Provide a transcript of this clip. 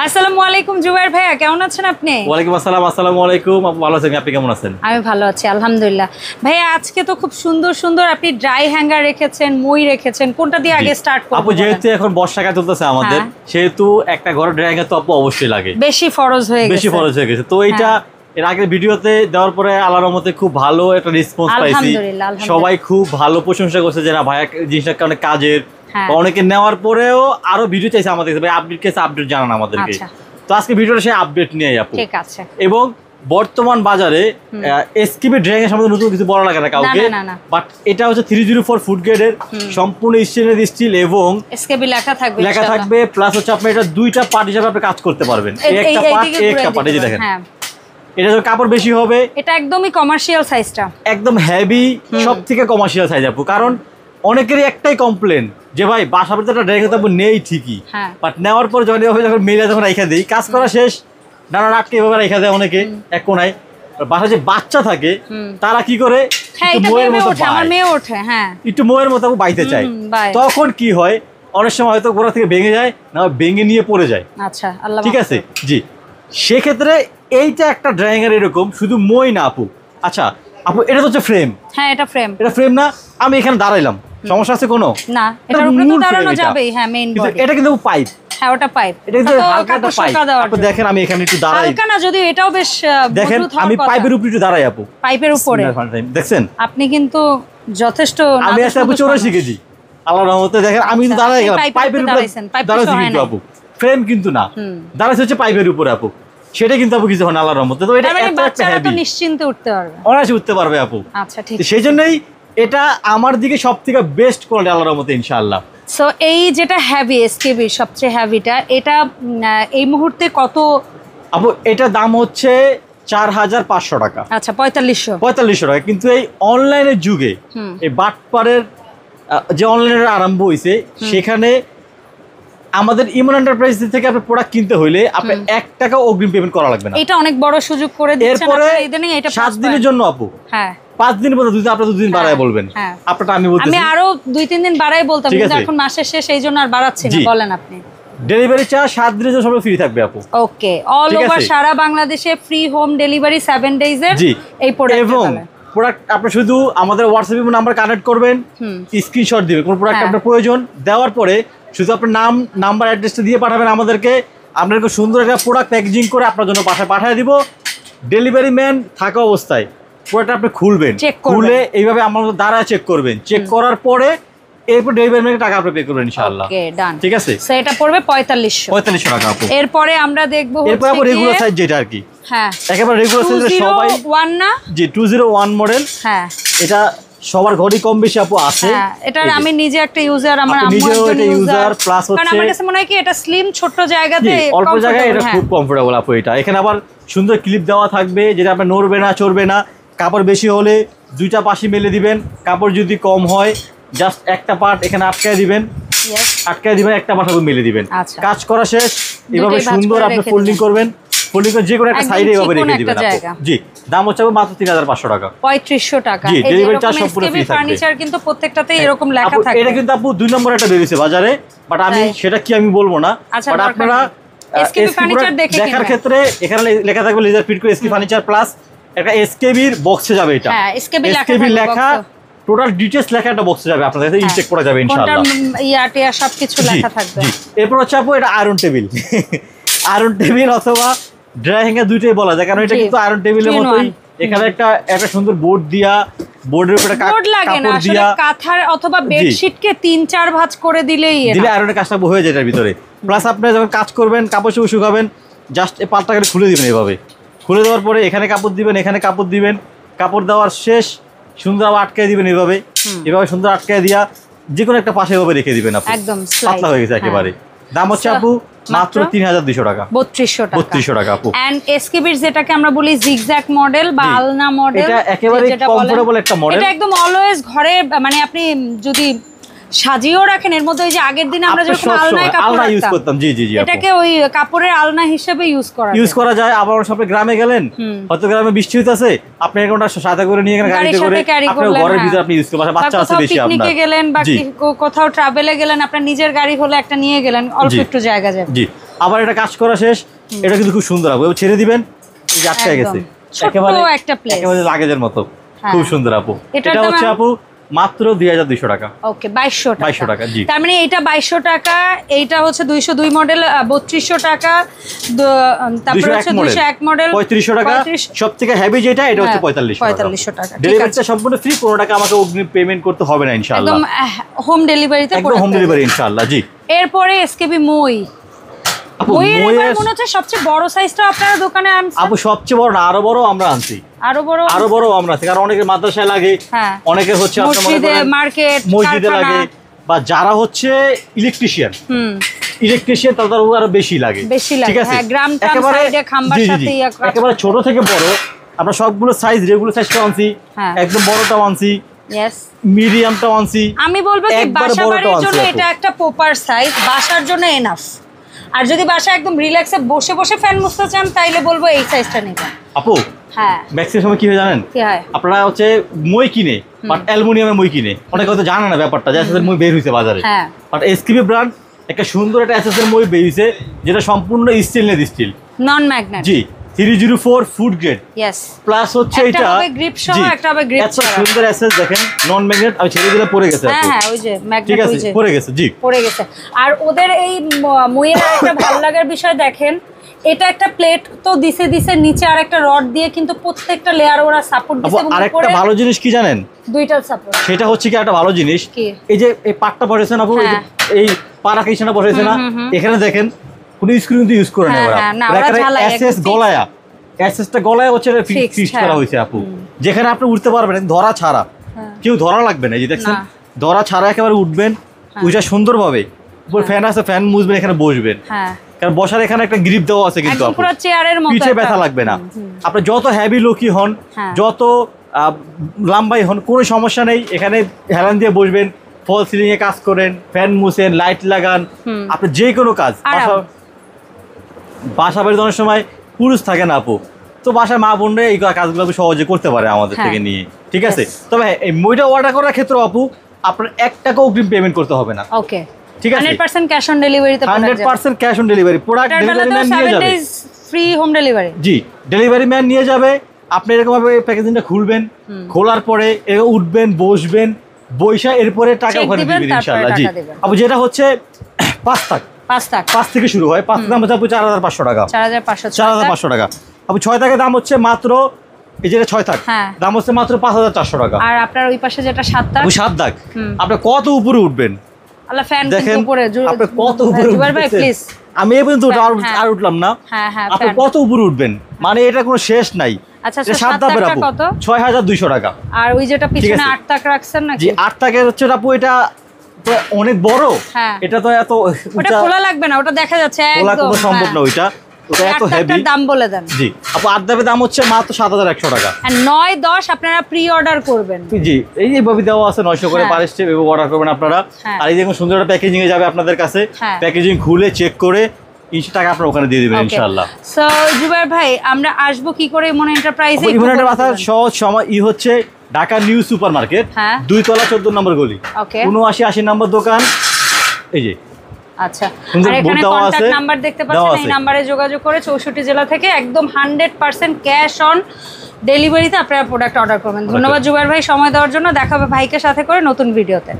আসসালামু আলাইকুম জুবাইর ভাইয়া, কেমন আছেন আপনি? ওয়ালাইকুম আসসালাম। আসসালামু আলাইকুম। আপু ভালো আছেন? আপনি কেমন আছেন? আমি ভালো আছি আলহামদুলিল্লাহ। ভাইয়া আজকে তো খুব সুন্দর সুন্দর আপনি ড্রাই হ্যাঙ্গার রেখেছেন, মই রেখেছেন, কোনটা দিয়ে আগে স্টার্ট করব? আপু যেহেতু এখন বর্ষাকাল চলতেছে আমাদের, সেহেতু একটা ঘরে ড্রাই হ্যাঙ্গার তো আপু অবশ্যই লাগে, বেশি ফরজ হয়ে গেছে। তো এইটা এর আগের ভিডিওতে দেওয়ার পরে আল্লাহর রহমতে খুব ভালো একটা রেসপন্স পাইছি। সবাই খুব ভালো প্রশংসা করছে যে না ভাইয়া জিনিসটা অনেক কাজের। অনেকে নেওয়ার পরেও আরো ভিডিও চাইছে আমাদের, ভাই আপডেট কেসে আপডেট জানান আমাদেরকে। তো আজকে ভিডিওটা সেই আপডেট নিয়ে আপু। ঠিক আছে। এবং বর্তমান বাজারে এসকেবি ড্রাইং এর সম্বন্ধে নতুন কিছু বলা লাগে না কাউকে, বাট এটা হচ্ছে 304 ফুড গ্রেডের সম্পূর্ণ স্টেনলেস স্টিল এবং এসকেবি লেখা থাকবে প্লাস হচ্ছে আপনি এটা দুইটা পার্ট হিসেবে আপনি কাজ করতে পারবেন। একটা পার্ট এই যে দেখেন, এটা যখন কাপড় বেশি হবে, এটা একদমই কমার্শিয়াল সাইজটা, একদম হেভি, সবথেকে কমার্শিয়াল সাইজ আপু। কারণ অনেকেরই একটাই কমপ্লেন যে ভাই বাসার ভিতরে একটা ড্রাইং আপু নেই ঠিকই, বাট নেওয়ার পর যখন মেলা যখন রেখে দিই, কাজ করা শেষ, নানা আটকে এভাবে রেখে দেয় অনেকে এক কোনায়। বাসায় যে বাচ্চা থাকে তারা কি করে, একটু মোয়ের মতো বাইতে চায়, তখন কি হয় অনেক সময় হয়তো গোড়া থেকে ভেঙে যায়, না ভেঙে নিয়ে পড়ে যায়। আচ্ছা, ঠিক আছে জি। সেক্ষেত্রে এইটা একটা ড্রাইং এর এরকম শুধু মই না আপু। আচ্ছা আপু, এটা তো হচ্ছে ফ্রেম। হ্যাঁ, এটা ফ্রেম না, আমি এখানে দাঁড়াইলাম, সমস্যা আছে কোনো? না, এটার উপরে তো দাঁড়ানো যাবেই। হ্যাঁ, মেইন বডি। এটা কিন্তু পাইপ। হ্যাঁ, ওটা পাইপ। এটা কিন্তু হালকা একটা পাইপ। আপনি দেখেন আমি এখানে একটু দাঁড়াই। হালকা না, যদিও এটাও বেশ দেখেন আমি পাইপের উপরে একটু দাঁড়াই আপু। পাইপের উপরে দেখছেন? আপনি কিন্তু যথেষ্ট, আমি আসলে আপু 84 কেজি আল্লাহর রহমতে। দেখেন আমি কিন্তু দাঁড়াই গেলাম পাইপের উপরে, দাঁড়াইছি কিন্তু আপু, ফ্রেম কিন্তু না, দাঁড়াইছি হচ্ছে পাইপের উপরে আপু। সেটা কিন্তু আপু কিছু হয় না আল্লাহর রহমতে। তো এটা একটা হেভি, নিশ্চিন্তে উঠতে পারবে, অনায়াসে উঠতে পারবে আপু। আচ্ছা ঠিক। সেই জন্যই এটা আমার দিকে সবথেকে বেস্ট কোয়ালিটি আল্লাহর রহমতে ইনশাআল্লাহ। সো এই যেটা হেভি এসকেবি সবচেয়ে হেভিটা, এটা এই মুহূর্তে কত আপু? এটা দাম হচ্ছে 4500 টাকা। আচ্ছা, 4500 টাকা। কিন্তু এই অনলাইনের যুগে এই বাটপারের যে অনলাইনের আরম্ভ হয়েছে, সেখানে আমাদের ইমন এন্টারপ্রাইজ থেকে আপনি প্রোডাক্ট কিনতে হইলে আপনি 1 টাকা অগ্রিম পেমেন্ট করা লাগবে না। এটা অনেক বড় সুযোগ করে দিচ্ছেন আপনি। এরপরে এটা 7 দিনের জন্য আপু। হ্যাঁ, 5 দিন পর্যন্ত আপনি 2 দিন বাড়ায় বলবেন, আপনারটা আমি বলতেছি। আমি আরো 2-3 দিন বাড়ায় বলতাম, কিন্তু এখন মাসের শেষ, এই জন্য আর বাড়াচ্ছি না। বলেন আপনি। ডেলিভারি চার্জ 7 দিনের জন্য সব ফ্রি থাকবে আপু। ওকে, অল ওভার সারা বাংলাদেশে ফ্রি হোম ডেলিভারি 7 ডেজ এর এই প্রোডাক্ট। এবং প্রোডাক্ট আপনি শুধু আমাদের হোয়াটসঅ্যাপ নাম্বার কানেক্ট করবেন, স্ক্রিনশট দিবেন কোন প্রোডাক্ট আপনার প্রয়োজন, দেওয়ার পরে শুধু আপনার নাম, নাম্বার, অ্যাড্রেসটা দিয়ে পাঠাবেন আমাদেরকে। আপনাকে সুন্দর একটা প্রোডাক্ট প্যাকেজিং করে আপনার জন্য বাসায় পাঠিয়ে দিব। ডেলিভারি ম্যান থাকা অবস্থায় প্রোডাক্ট আপনি খুলবেন, খুলে এইভাবে আমাদের দ্বারা চেক করবেন, চেক করার পরে এরপর ডেলিভারি ম্যানকে টাকা আপনি পে করবেন ইনশাআল্লাহ। ওকে, ডান। ঠিক আছে, সো এটা পড়বে 4500 টাকা আপু। এরপরে আমরা দেখব এরপর আপু রেগুলার সাইজ যেটা আর কি। হ্যাঁ, একেবারে রেগুলার সাইজে সবাই 201 না? জি, 201 মডেল। হ্যাঁ, এটা সবার ঘরেই কম বেশি আপু আছে। হ্যাঁ, এটা আমি নিজে একটা ইউজার, আমার আম্মু একটা ইউজার, প্লাস হচ্ছে কারণ আমার কাছে মনে হয় কি এটা স্লিম, ছোট জায়গাতে, অল্প জায়গায় এটা খুব কমফোর্টেবল আপু। এটা এখানে আবার সুন্দর ক্লিপ দেওয়া থাকবে, যেটা আপনি নড়বে না, চড়বে না। কাপড় বেশি হলে দুইটা পাশে মেলে দিবেন, কাপড় যদি কম হয় জাস্ট একটা পার্ট এখানে আটকায় দিবেন, একটা পার্ট মেলে দিবেন। কাজ করা শেষ। এভাবে সুন্দর আপনি ফোল্ডিং করবেন, ফোল্ডিং করে যে কোনো একটা সাইডে এভাবে রেখে দিবেন আপু। জি, দাম হচ্ছে মাত্র 3500 টাকা। 3500 টাকা। জি, ডেলিভারি চার্জ সম্পূর্ণ ফ্রি থাকবে। ফার্নিচার কিন্তু প্রত্যেকটাতেই এরকম লেখা থাকে। এটা কিন্তু আপু 2 নম্বর একটা বেরিয়েছে বাজারে, বাট আমি সেটা কি আমি বলবো না। বাট আপনারা এসকেবি ফার্নিচার দেখার ক্ষেত্রে এখানে লেখা থাকবে লেজার ফিট করে এসকেবি ফার্নিচার প্লাস একটা এসকেবির বক্সে যাবে। এটা হ্যাঁ, এসকেবি লেখা, টোটাল ডিটেইলস লেখা একটা বক্সে যাবে, আপনাদের কাছে ইনচেক করা যাবে ইনশাআল্লাহ। কোনটা ইয়াটিয়া সবকিছু লেখা থাকবে। জি, এরপর হচ্ছে আপু এটা আয়রন টেবিল। আয়রন টেবিল অথবা ড্রাই হ্যাঙ্গার দুইটাই বলা যায়, কারণ এটা কিন্তু আয়রন টেবিলের মতোই। এখানে একটা সুন্দর বোর্ড দিয়া, বোর্ডের উপরে কাপড় দিয়া, কাঁথার অথবা বেডশিটকে 3-4 ভাঁজ করে দিলে আয়রনের কাজটা হয়ে যায় এর ভিতরে। প্লাস আপনি যখন কাজ করবেন, কাপড় শুকাবেন, জাস্ট এই পাল্টাকে খুলে দিবেন। এভাবে খুলে দেওয়ার পরে এখানে কাপড় দিবেন, এখানে কাপড় দিবেন, কাপড় দেওয়ার শেষ সুন্দর আবার আটকায় দিবেন। এভাবে সুন্দর আটকায় দিয়া যে কোনো একটা পাশে এভাবে রেখে দিবেন আপু। একদম পাতলা হয়ে গেছে একেবারে। দাম হচ্ছে আপু মাত্র 3200 টাকা। 3200 টাকা আপু। এন্ড এসকেবির যেটাকে আমরা বলি জিগজ্যাগ মডেল বা আলনা মডেল, এটা একেবারে কমফোর্টেবল একটা মডেল। এটা একদম অলওয়েজ ঘরে, মানে আপনি যদি সাজিয়েও রাখেন, এর মধ্যে ওই যে আগের দিন আমরা যখন আলনায় কাপড় ইউজ করতাম, জি জি জি, এটাকে ওই কাপড়ের আলনা হিসেবে ইউজ করা যায়। আবার সব গ্রামে গেলেন, হয়তো গ্রামে বৃষ্টি হইতাছে, আপনি এরকমটা সাথে করে নিয়ে গেলেন, গাড়িতে করে আপনার ঘরের ভিতরে আপনি ইউজ করতে, বাচ্চা আছে বেশি, আপনার পিকনিকে গেলেন বা কোথাও ট্রাভেলে গেলেন, আপনার নিজের গাড়ি হলে একটা নিয়ে গেলেন, অল্প একটু জায়গা যাবে। জি, আবার এটা কাজ করা শেষ, এটা কিন্তু খুব সুন্দর আপু, এবার ছেড়ে দিবেন, এই যে আটকে গেছে একেবারে একটা প্লেস, একেবারে লাগেজের মতো, খুব সুন্দর আপু। এটা হচ্ছে আপু মাত্র 2200 টাকা। ওকে 2200 টাকা, জি। তার মানে এটা 2200 টাকা, এইটা হচ্ছে 202 মডেল 3200 টাকা, তারপর হচ্ছে 201 মডেল 3500 টাকা, সবথেকে হেভি যেটা এটা হচ্ছে 4500 টাকা। ডেলিভারিটা সম্পূর্ণ ফ্রি, কোনো টাকা আমাকে অগ্রিম পেমেন্ট করতে হবে না ইনশাআল্লাহ, একদম হোম ডেলিভারিতে, একদম হোম ডেলিভারি ইনশাআল্লাহ, জি। এরপরে এসকেবি মই, মইয়ের মনে হচ্ছে সবচেয়ে বড় সাইজটা আপনারা দোকানে আনছেন আপু, সবচেয়ে বড় না, আরো বড় আমরা আনছি, আরো বড় আমরা আনছি, কারণ অনেকে মাদ্রাসায় লাগে, অনেকে হচ্ছে মসজিদে, মার্কেট, মসজিদে লাগে, বা যারা হচ্ছে ইলেকট্রিশিয়ান তাদের আরো বেশি লাগে, ঠিক আছে। গ্রাম টাম সাইডে খাম্বার সাথে একেবারে ছোট থেকে বড় আমরা সবগুলো সাইজ, রেগুলার সাইজটাও আনছি, একদম বড়টাও আনছি, মিডিয়ামটাও আনছি। আমি বলবো কি বাসা বাড়ির জন্য এটা একটা প্রপার সাইজ, বাসার জন্য এনাফ। আর যদি বাসা একদম রিল্যাক্সে বসে বসে ফ্যান মুছতে চান তাইলে বলবো এই সাইজটা নেবেন আপু। হ্যাঁ, ম্যাক্সিমাম সময় কি হয় জানেন, আপনারা হচ্ছে মই কিনে, বাট অ্যালুমিনিয়ামের মই কিনে, অনেকে হয়তো জানে না ব্যাপারটা যে এসএস এর মই বের হইছে বাজারে, বাট এসকেবি ব্র্যান্ড একটা সুন্দর একটা এসএস এর মই বের হইছে, যেটা সম্পূর্ণ স্টেনলেস স্টিল, নন ম্যাগনেট, জি, 304 ফুড গ্রেড, প্লাস হচ্ছে এটা একটা হবে গ্রিপ সহ, একটা হবে গ্রিপ ছাড়া, এত সুন্দর এসএস দেখেন, নন ম্যাগনেট। আমি ছেড়ে দিলে পড়ে গেছে, হ্যাঁ ওই যে ম্যাগনেট, ঠিক আছে, পড়ে গেছে, জি পড়ে গেছে। আর ওদের এই মইয়ের একটা ভালো লাগার বিষয় দেখেন, এটা একটা প্লেট তো দিছে নিচে আর একটা রড দিয়ে কিন্তু প্রত্যেকটা লেয়ার ওরা সাপোর্ট দিছে, এবং আরেকটা ভালো জিনিস কি জানেন, দুইটা সাপোর্ট, সেটা হচ্ছে কি একটা ভালো জিনিস, এই যে এই পাটটা বসাইছেন আপু, এই পারা কিছনা বসাইছে না, এখানে দেখেন কোনো স্ক্রু কিন্তু ইউজ করে না ওরা, এসএস গলায়া, এসএসটা গলায় হচ্ছে ফিক্স করা হয়েছে আপু, যেখানে আপনি উঠতে পারবেন ধরা ছাড়া, কেউ ধরা লাগবে না, এই যে দেখছেন ধরা ছাড়া একেবারে উঠবেন, ওইটা সুন্দরভাবে, উপর ফ্যান আছে, ফ্যান মুছবেন, এখানে বসবেন, কারণ বসার এখানে একটা গ্রিপ দেওয়া আছে, কিন্তু পুরো চেয়ারের মতো, পিঠে ব্যথা লাগবে না। আপনি যত হেভি লোকই হন, যত লম্বাই হন, কোনো সমস্যা নেই, এখানে হেলান দিয়ে বসবেন, ফল সিলিং এ কাজ করেন, ফ্যান মুছেন, লাইট লাগান, আপনি যে কোনো কাজ, বাসা বাড়িতে অনেক সময় পুরুষ থাকে না আপু, তো বাসায় মা বোনরা এই কাজগুলো সহজে করতে পারে আমাদের থেকে নিয়ে, ঠিক আছে। তবে এই মইটা অর্ডার করার ক্ষেত্রে আপু আপনার 1 টাকা অগ্রিম পেমেন্ট করতে হবে না, ওকে, ঠিক আছে, 100% ক্যাশ অন ডেলিভারিতে, 100% cash on delivery, product delivery man নিয়ে যাবে, ফ্রি হোম ডেলিভারি, জি, ডেলিভারি ম্যান নিয়ে যাবে, আপনি এরকম ভাবে প্যাকেজিংটা খুলবেন, খোলার পরে উঠবেন, বসবেন, বৈশা এরপরে টাকা ওখানে দিবেন ইনশাআল্লাহ, জি। আপু যেটা হচ্ছে 5 থেকে শুরু হয়, 5 দাম হচ্ছে 4500 টাকা, 4500 টাকা। আপু 6 টাকা দাম হচ্ছে মাত্র, এই যেটা 6 টাকা দাম হচ্ছে মাত্র 5400 টাকা। আর আপনার ওই পাশে যেটা 7 টাকা, 7 টাকা, আপনি কত উপরে উঠবেন, আল্লাহ ফ্যান কিন্তু উপরে, আপনি কত উপরে জুবাইর ভাই প্লিজ, আমি এই পর্যন্ত আর উঠলাম না, আপনি কত উপরে উঠবেন, মানে এটা কোনো শেষ নাই। আচ্ছা 7 টাকা কত, 6200 টাকা। আর ওই যেটা পিছনে 8 টাকা রাখছেন নাকি, জি 8 টাকা হচ্ছে আপু, এটা অনেক বড়, এটা তো এত ওটা খোলা লাগবে না, ওটা দেখা যাচ্ছে একদম, খোলা কোনো সম্ভব না, ওইটা এত হেভি। দাম বলে দেন, জি আপু 8 দামের দাম হচ্ছে মাত্র 7100 টাকা, আর 9-10 আপনারা প্রি অর্ডার করবেন, জি এইভাবে দেওয়া আছে 900 করে পার স্টেপ, এভাবে অর্ডার করবেন আপনারা। আর এই দেখুন সুন্দর একটা প্যাকেজিং এ যাবে আপনাদের কাছে, প্যাকেজিং খুলে চেক করে 300 টাকা আপনারা ওখানে দিয়ে দিবেন ইনশাআল্লাহ। সো জুবাইর ভাই আমরা আসবো কি করে ইমন এন্টারপ্রাইজে, ইমন এন্টারপ্রাইজ সহজ সময় হচ্ছে ঢাকা নিউ সুপার মার্কেট, 2 তলা 14 নম্বর গলি, 7980 নম্বর দোকান, এই যে। আচ্ছা, আর এখানে কন্টাক্ট নাম্বার দেখতে পাচ্ছেন, এই নম্বরে যোগাযোগ করে 64 জেলা থেকে একদম 100% ক্যাশ অন ডেলিভারিতে আপনারা প্রোডাক্ট অর্ডার করবেন। ধন্যবাদ জুবাইর ভাই সময় দেওয়ার জন্য, দেখা হবে ভাইকে সাথে করে নতুন ভিডিওতে।